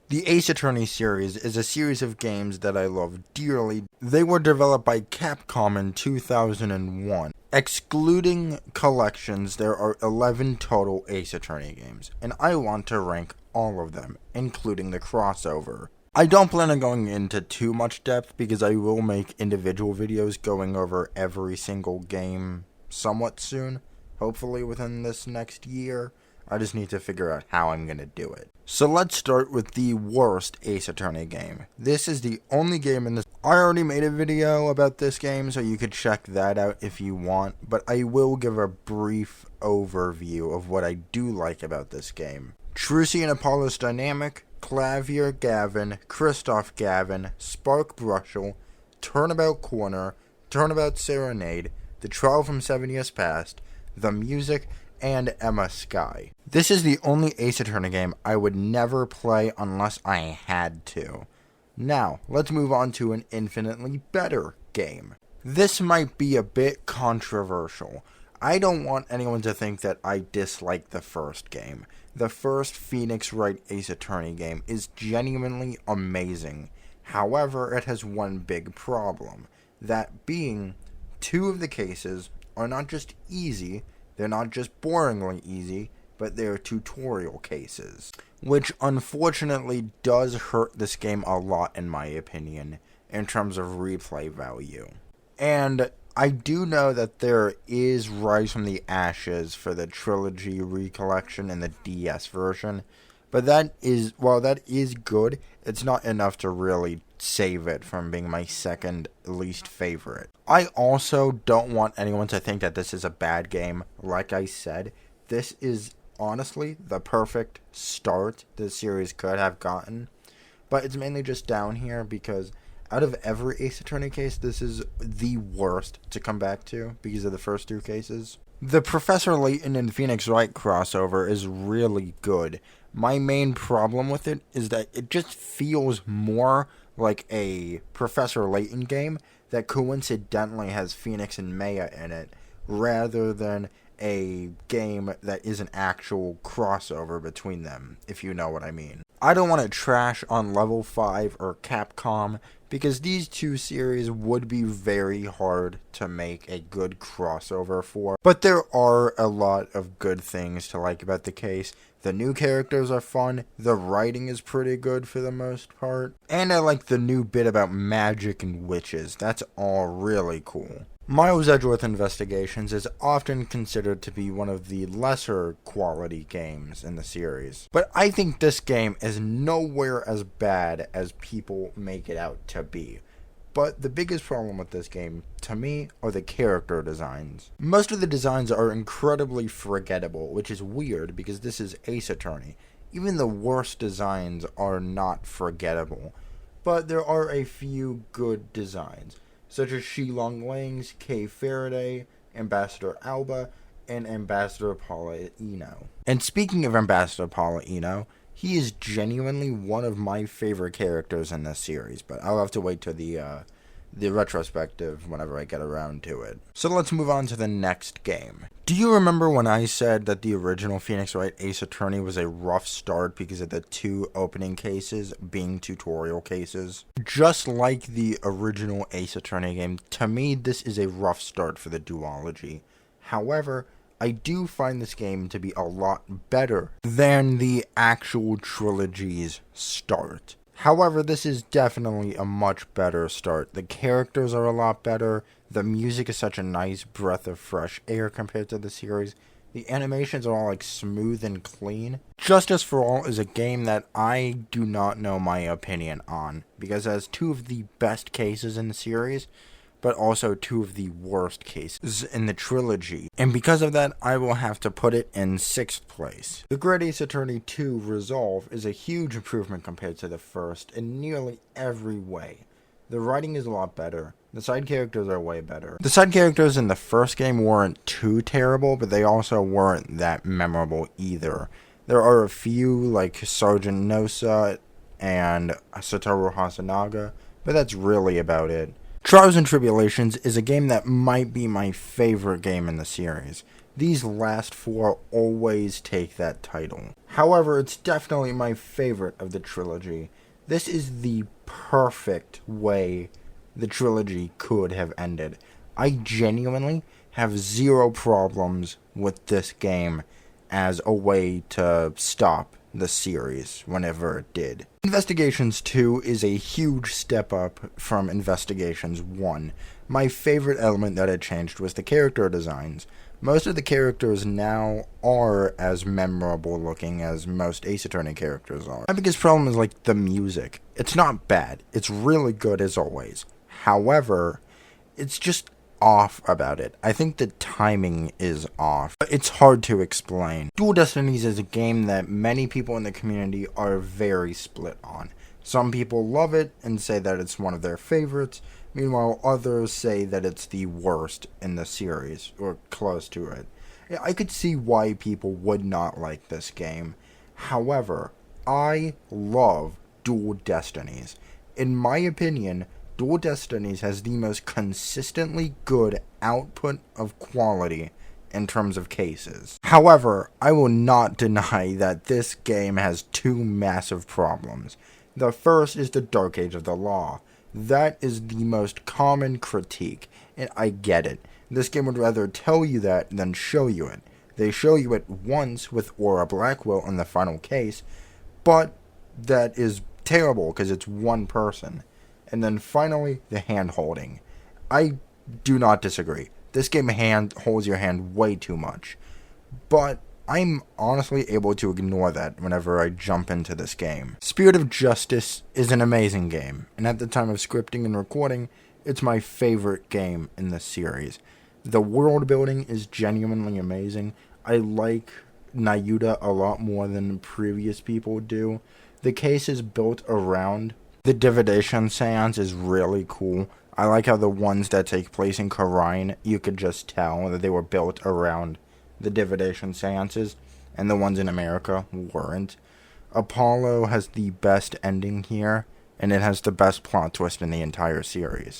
The Ace Attorney series is a series of games that I love dearly. They were developed by Capcom in 2001. Excluding collections, there are 11 total Ace Attorney games, and I want to rank all of them, including the crossover. I don't plan on going into too much depth because I will make individual videos going over every single game somewhat soon, hopefully within this next year. I just need to figure out how I'm going to do it. So let's start with the worst Ace Attorney game. This is the only game in this. I already made a video about this game, so you could check that out if you want, but I will give a brief overview of what I do like about this game. Trucy and Apollo's Dynamic, Clavier Gavin, Christoph Gavin, Spark Brushel, Turnabout Corner, Turnabout Serenade, The Trial from 7 Years Past, The Music, and Emma Sky. This is the only Ace Attorney game I would never play unless I had to. Now, let's move on to an infinitely better game. This might be a bit controversial. I don't want anyone to think that I dislike the first game. The first Phoenix Wright Ace Attorney game is genuinely amazing. However, it has one big problem. That being, two of the cases are not just easy, they're not just boringly easy, but they're tutorial cases. Which unfortunately does hurt this game a lot in my opinion, in terms of replay value. And I do know that there is Rise from the Ashes for the Trilogy Recollection in the DS version, but while that is good, it's not enough to really save it from being my second least favorite. I also don't want anyone to think that this is a bad game. Like I said, this is honestly the perfect start the series could have gotten, but it's mainly just down here because out of every Ace Attorney case, this is the worst to come back to because of the first two cases. The Professor Layton and Phoenix Wright crossover is really good. My main problem with it is that it just feels more like a Professor Layton game that coincidentally has Phoenix and Maya in it, rather than a game that is an actual crossover between them, if you know what I mean. I don't want to trash on Level 5 or Capcom, because these two series would be very hard to make a good crossover for. But there are a lot of good things to like about the case. The new characters are fun, the writing is pretty good for the most part, and I like the new bit about magic and witches. That's all really cool. Miles Edgeworth Investigations is often considered to be one of the lesser quality games in the series, but I think this game is nowhere as bad as people make it out to be. But the biggest problem with this game, to me, are the character designs. Most of the designs are incredibly forgettable, which is weird because this is Ace Attorney. Even the worst designs are not forgettable, but there are a few good designs, such as Shi Long Lang's Kay Faraday, Ambassador Alba, and Ambassador Paula Eno. And speaking of Ambassador Paula Eno, he is genuinely one of my favorite characters in this series, but I'll have to wait till the retrospective whenever I get around to it. So let's move on to the next game. Do you remember when I said that the original Phoenix Wright Ace Attorney was a rough start because of the two opening cases being tutorial cases? Just like the original Ace Attorney game, to me this is a rough start for the duology. However, I do find this game to be a lot better than the actual trilogy's start. However, this is definitely a much better start. The characters are a lot better. The music is such a nice breath of fresh air compared to the series. The animations are all like smooth and clean. Justice for All is a game that I do not know my opinion on, because it has two of the best cases in the series, but also two of the worst cases in the trilogy. And because of that, I will have to put it in 6th place. The Great Ace Attorney 2 Resolve is a huge improvement compared to the first in nearly every way. The writing is a lot better. The side characters are way better. The side characters in the first game weren't too terrible, but they also weren't that memorable either. There are a few, like Sergeant Nosa and Satoru Hasanaga, but that's really about it. Trials and Tribulations is a game that might be my favorite game in the series. These last four always take that title. However, it's definitely my favorite of the trilogy. This is the perfect way the trilogy could have ended. I genuinely have zero problems with this game as a way to stop the series whenever it did. Investigations 2 is a huge step up from Investigations 1. My favorite element that it changed was the character designs. Most of the characters now are as memorable looking as most Ace Attorney characters are. My biggest problem is like the music. It's not bad. It's really good as always. However, it's just off about it. I think the timing is off. It's hard to explain. Dual Destinies is a game that many people in the community are very split on. Some people love it and say that it's one of their favorites. Meanwhile, others say that it's the worst in the series, or close to it. I could see why people would not like this game. However, I love Dual Destinies. In my opinion, Dual Destinies has the most consistently good output of quality in terms of cases. However, I will not deny that this game has two massive problems. The first is the Dark Age of the Law. That is the most common critique, and I get it. This game would rather tell you that than show you it. They show you it once with Aura Blackwell in the final case, but that is terrible because it's one person. And then finally, the hand-holding. I do not disagree. This game holds your hand way too much. But I'm honestly able to ignore that whenever I jump into this game. Spirit of Justice is an amazing game, and at the time of scripting and recording, it's my favorite game in the series. The world building is genuinely amazing. I like Nayuta a lot more than previous people do. The case is built around the divination seance is really cool. I like how the ones that take place in Khura'in, you could just tell that they were built around the divination seances, and the ones in America weren't. Apollo has the best ending here, and it has the best plot twist in the entire series.